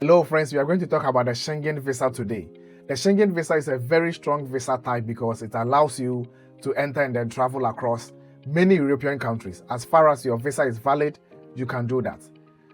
Hello friends, we are going to talk about the Schengen visa today. The Schengen visa is a very strong visa type because it allows you to enter and then travel across many European countries. As far as your visa is valid, you can do that.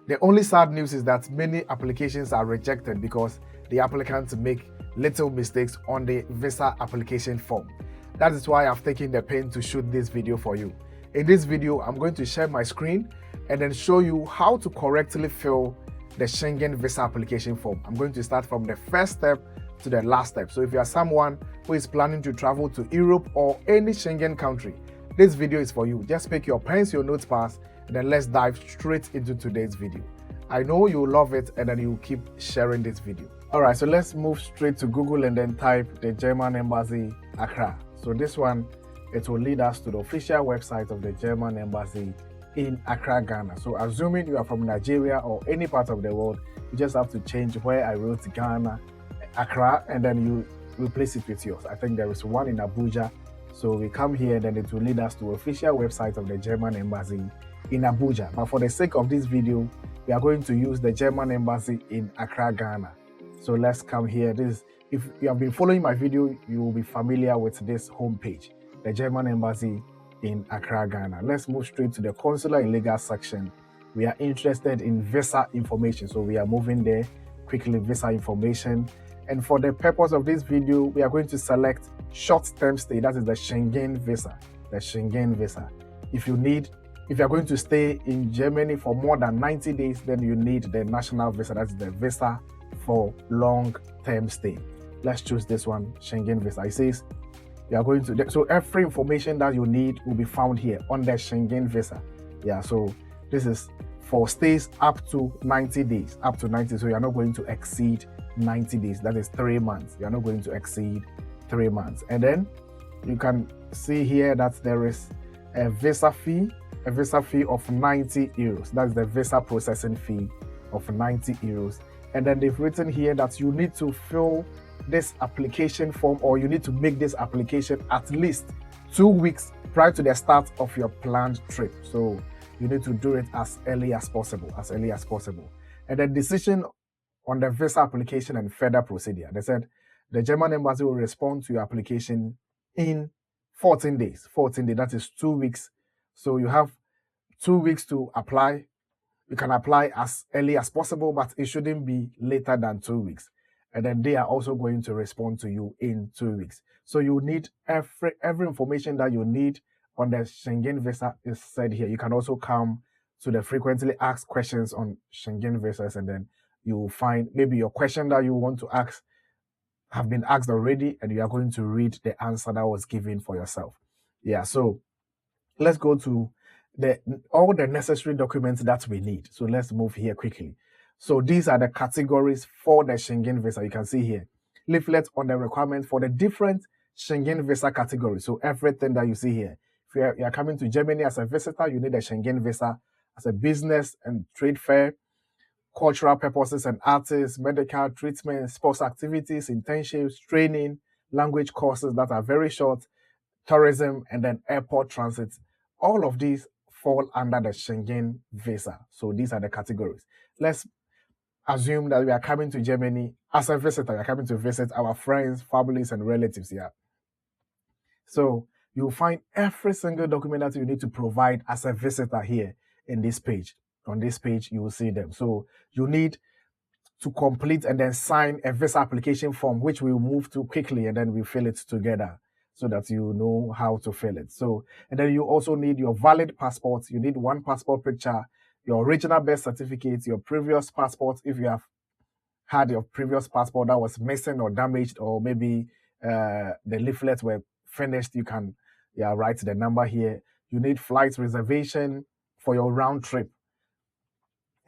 The only sad news is that many applications are rejected because the applicants make little mistakes on the visa application form. That is why I've taken the pain to shoot this video for you. In this video, I'm going to share my screen and then show you how to correctly fill the Schengen visa application form. I'm going to start from the first step to the last step. So if you are someone who is planning to travel to Europe or any Schengen country, this video is for you. Just pick your pens, your notepads, and then let's dive straight into today's video. I know you'll love it and then you'll keep sharing this video. All right, so let's move straight to Google and then type the German Embassy Accra. So this one, it will lead us to the official website of the German Embassy in Accra, Ghana. So assuming you are from Nigeria or any part of the world, you just have to change where I wrote Ghana, Accra, and then you replace it with yours. I think there is one in Abuja. So we come here and then it will lead us to the official website of the German Embassy in Abuja. But for the sake of this video, we are going to use the German Embassy in Accra, Ghana. So let's come here. If you have been following my video, you will be familiar with this homepage, the German Embassy in Accra, Ghana. Let's move straight to the consular and legal section. We are interested in visa information, so we are moving there quickly. Visa information, and for the purpose of this video, we are going to select short-term stay. That is the Schengen visa. The Schengen visa. If you are going to stay in Germany for more than 90 days, then you need the national visa. That's the visa for long-term stay. Let's choose this one, Schengen visa. It says you are going to, so every information that you need will be found here on the Schengen visa. Yeah, so this is for stays up to 90 days, up to 90. So you are not going to exceed 90 days. That is 3 months. You are not going to exceed 3 months. And then you can see here that there is a visa fee of 90 euros. That's the visa processing fee of 90 euros. And then they've written here that you need to fill this application form, or you need to make this application at least 2 weeks prior to the start of your planned trip. So you need to do it as early as possible, And the decision on the visa application and further procedure. They said the German embassy will respond to your application in 14 days. 14 days, that is 2 weeks. So you have 2 weeks to apply. You can apply as early as possible, but it shouldn't be later than 2 weeks. And then they are also going to respond to you in 2 weeks. So you need every information that you need on the Schengen visa is said here. You can also come to the frequently asked questions on Schengen visas, and then you will find maybe your question that you want to ask have been asked already, and you are going to read the answer that was given for yourself. Yeah, so let's go to all the necessary documents that we need. So let's move here quickly. So these are the categories for the Schengen visa. You can see here, leaflet on the requirements for the different Schengen visa categories. So everything that you see here, if you are coming to Germany as a visitor, you need a Schengen visa. As a business and trade fair, cultural purposes and artists, medical treatment, sports activities, internships, training, language courses that are very short, tourism, and then airport transit. All of these fall under the Schengen visa. So these are the categories. Let's assume that we are coming to Germany as a visitor. We are coming to visit our friends, families, and relatives here. So you'll find every single document that you need to provide as a visitor here in this page. On this page, you will see them. So you need to complete and then sign a visa application form, which we'll move to quickly, and then we fill it together so that you know how to fill it. So, and then you also need your valid passport. You need one passport picture, your original birth certificate, your previous passport. If you have had your previous passport that was missing or damaged, or maybe the leaflets were finished, you can write the number here. You need flight reservation for your round trip.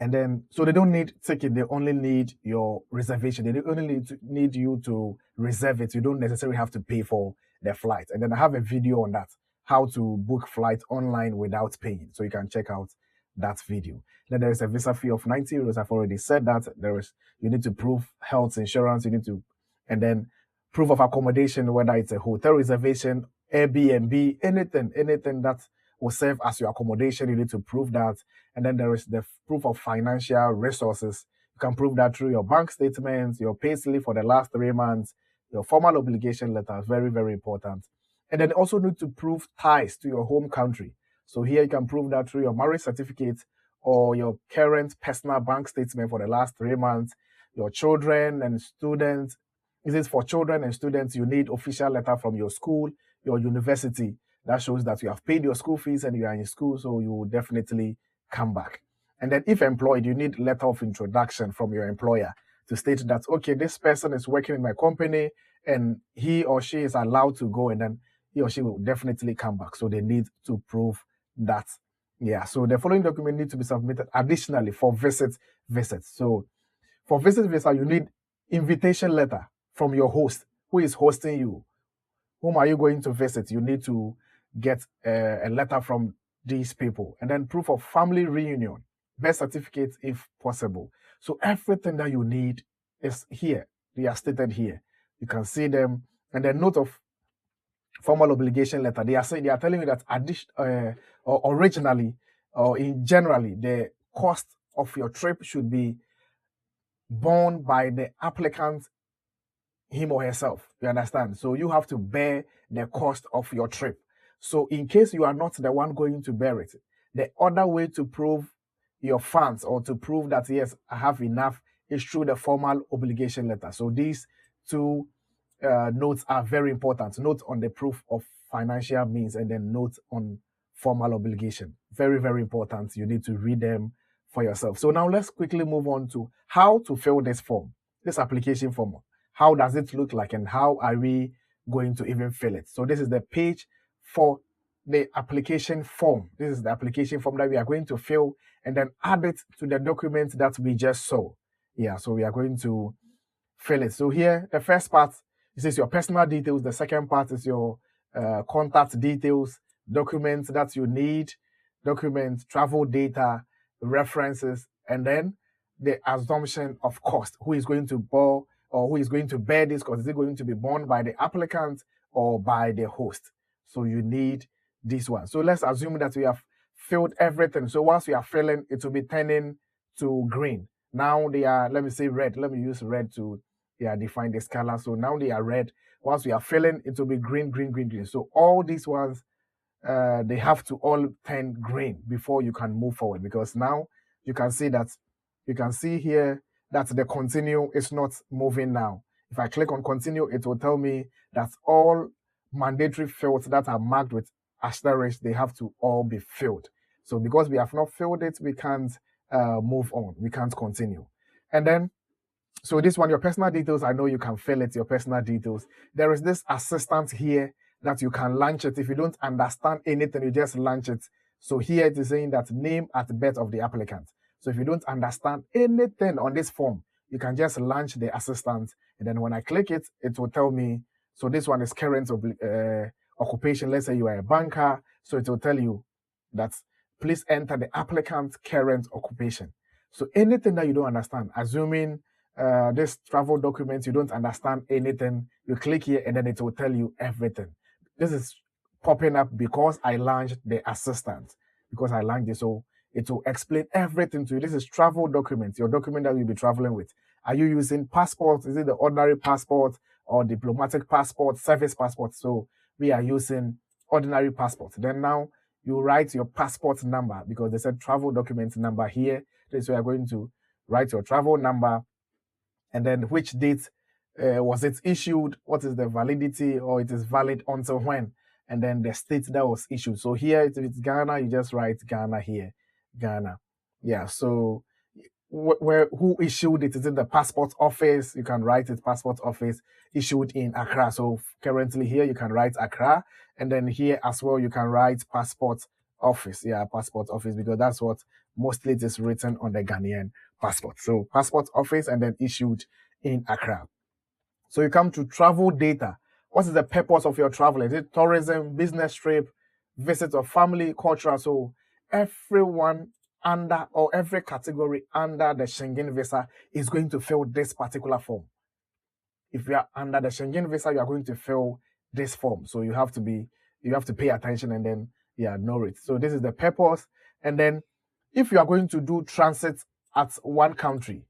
And then, so they don't need ticket, they only need your reservation. They only need you to reserve it. You don't necessarily have to pay for the flight. And then I have a video on that, how to book flight online without paying. So you can check out that video. Then there is a visa fee of 90 euros. I've already said that. You need to prove health insurance. And then proof of accommodation, whether it's a hotel reservation, Airbnb, anything that will serve as your accommodation. You need to prove that. And then there is the proof of financial resources. You can prove that through your bank statements, your pay slip for the last 3 months, your formal obligation letter. Very, very important. And then also need to prove ties to your home country. So here you can prove that through your marriage certificate or your current personal bank statement for the last 3 months. Your children and students. This is for children and students. You need official letter from your school, your university. That shows that you have paid your school fees and you are in school, so you will definitely come back. And then if employed, you need letter of introduction from your employer to state that, okay, this person is working in my company and he or she is allowed to go, and then he or she will definitely come back. So they need to prove that. Yeah, so the following document need to be submitted additionally for visits. So for visit visa, you need invitation letter from your host, who is hosting you. Whom are you going to visit? You need to get a letter from these people, and then proof of family reunion, birth certificate if possible. So everything that you need is here. They are stated here. You can see them, and then note of formal obligation letter. They are telling you that originally or in generally the cost of your trip should be borne by the applicant, him or herself. You understand? So you have to bear the cost of your trip. So in case you are not the one going to bear it, the other way to prove your funds or to prove that, yes, I have enough is through the formal obligation letter. So these two notes are very important. Note on the proof of financial means and then note on formal obligation. Very, very important. You need to read them for yourself. So now let's quickly move on to how to fill this form, this application form. How does it look like and how are we going to even fill it? So this is the page for the application form. This is the application form that we are going to fill and then add it to the document that we just saw. Yeah, so we are going to fill it. So here, the first part, this is your personal details. The second part is your contact details, documents that you need, documents, travel data, references, and then the assumption of cost. Who is going to bear or who is going to bear this cost? Is it going to be borne by the applicant or by the host? So you need this one. So let's assume that we have filled everything. So once we are filling, it will be turning to green. Now they are, let me say red. Let me use red to define this color. So now they are red. Once we are filling, it will be green, green, green, green. So all these ones, they have to all turn green before you can move forward, because now you can see here that the continue is not moving now. If I click on continue, it will tell me that all mandatory fields that are marked with asterisk, they have to all be filled. So because we have not filled it, we can't move on. We can't continue. And then, so this one, your personal details, I know you can fill it, your personal details. There is this assistant here that you can launch it. If you don't understand anything, you just launch it. So here it is saying that name at birth of the applicant. So if you don't understand anything on this form, you can just launch the assistant. And then when I click it, it will tell me, so this one is current occupation. Let's say you are a banker. So it will tell you that please enter the applicant's current occupation. So anything that you don't understand, assuming this travel document, you don't understand anything, you click here and then it will tell you everything. This is popping up because I launched the assistant, because I launched it. So it will explain everything to you. This is travel documents, your document that you'll be traveling with. Are you using passport? Is it the ordinary passport or diplomatic passport, service passport? So we are using ordinary passport. Then now you write your passport number, because they said travel document number here. This way you are going to write your travel number, and then which date was it issued, what is the validity, or it is valid until when, and then the state that was issued. So here, if it's Ghana, you just write Ghana here, Ghana. Yeah, so who issued it? Is it the passport office? You can write it, passport office, issued in Accra. So currently here, you can write Accra, and then here as well, you can write passport office. Yeah, passport office, because that's what mostly it is written on the Ghanaian passport. So passport office and then issued in Accra. So you come to travel data. What is the purpose of your travel? Is it tourism, business trip, visit of family, cultural? So everyone under, or every category under the Schengen visa is going to fill this particular form. If you are under the Schengen visa, you are going to fill this form. So you have to pay attention and then know it. So this is the purpose. And then if you are going to do transit at one country,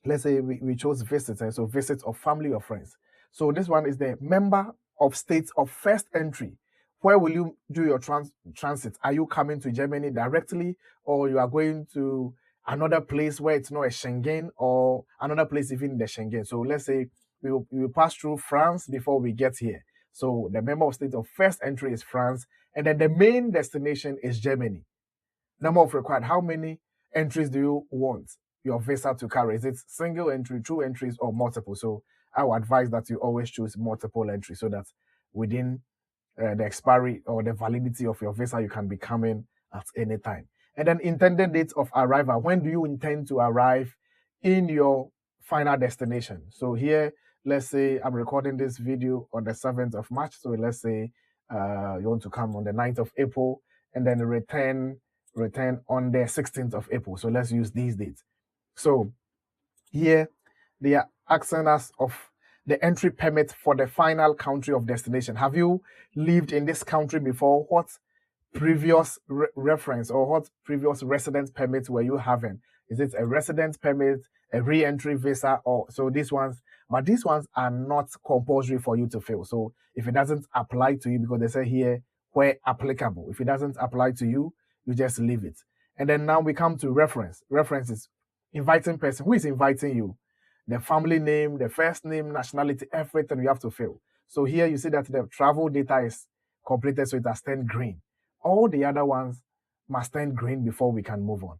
let's say we chose visits, so visits of family or friends. So this one is the member of states of first entry. Where will you do your transit? Are you coming to Germany directly, or you are going to another place where it's not a Schengen, or another place even in the Schengen? So let's say we will pass through France before we get here. So the member of state of first entry is France, and then the main destination is Germany. Number of required, how many entries do you want your visa to carry? Is it single entry, two entries, or multiple? So I would advise that you always choose multiple entries so that within the expiry or the validity of your visa, you can be coming at any time. And then intended dates of arrival. When do you intend to arrive in your final destination? So here, let's say I'm recording this video on the 7th of March. So let's say you want to come on the 9th of April and then return on the 16th of April. So let's use these dates. So here they are asking us of the entry permit for the final country of destination. Have you lived in this country before? What previous reference or what previous residence permits were you having? Is it a residence permit, a re-entry visa, or so these ones? But these ones are not compulsory for you to fill. So if it doesn't apply to you, because they say here where applicable, if it doesn't apply to you, you just leave it. And then now we come to reference. Reference is inviting person. Who is inviting you? The family name, the first name, nationality, everything you have to fill. So here you see that the travel data is completed, so it has turned green. All the other ones must turn green before we can move on.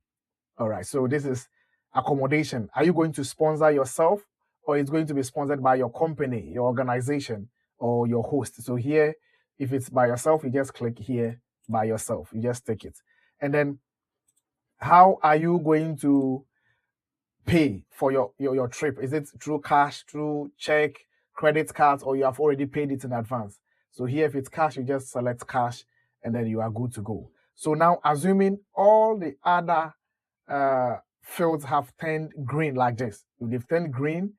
All right, so this is accommodation. Are you going to sponsor yourself, or it's going to be sponsored by your company, your organization, or your host? So here, if it's by yourself, you just click here by yourself. You just take it. And then how are you going to pay for your trip? Is it through cash, through check, credit cards, or you have already paid it in advance? So here, if it's cash, you just select cash and then you are good to go. So now, assuming all the other fields have turned green like this, if they've turned green,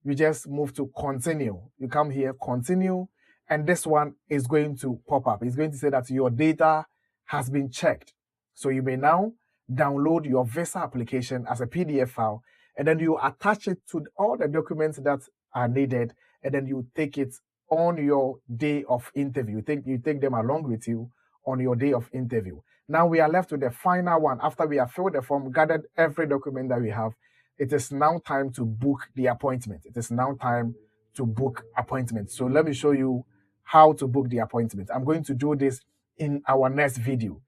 you just move to continue. You come here, continue, and this one is going to pop up. It's going to say that your data has been checked. So you may now download your visa application as a PDF file, and then you attach it to all the documents that are needed, and then you take it on your day of interview. You take them along with you on your day of interview. Now we are left with the final one. After we have filled the form, gathered every document that we have, it is now time to book the appointment. It is now time to book appointment. So let me show you how to book the appointment. I'm going to do this in our next video.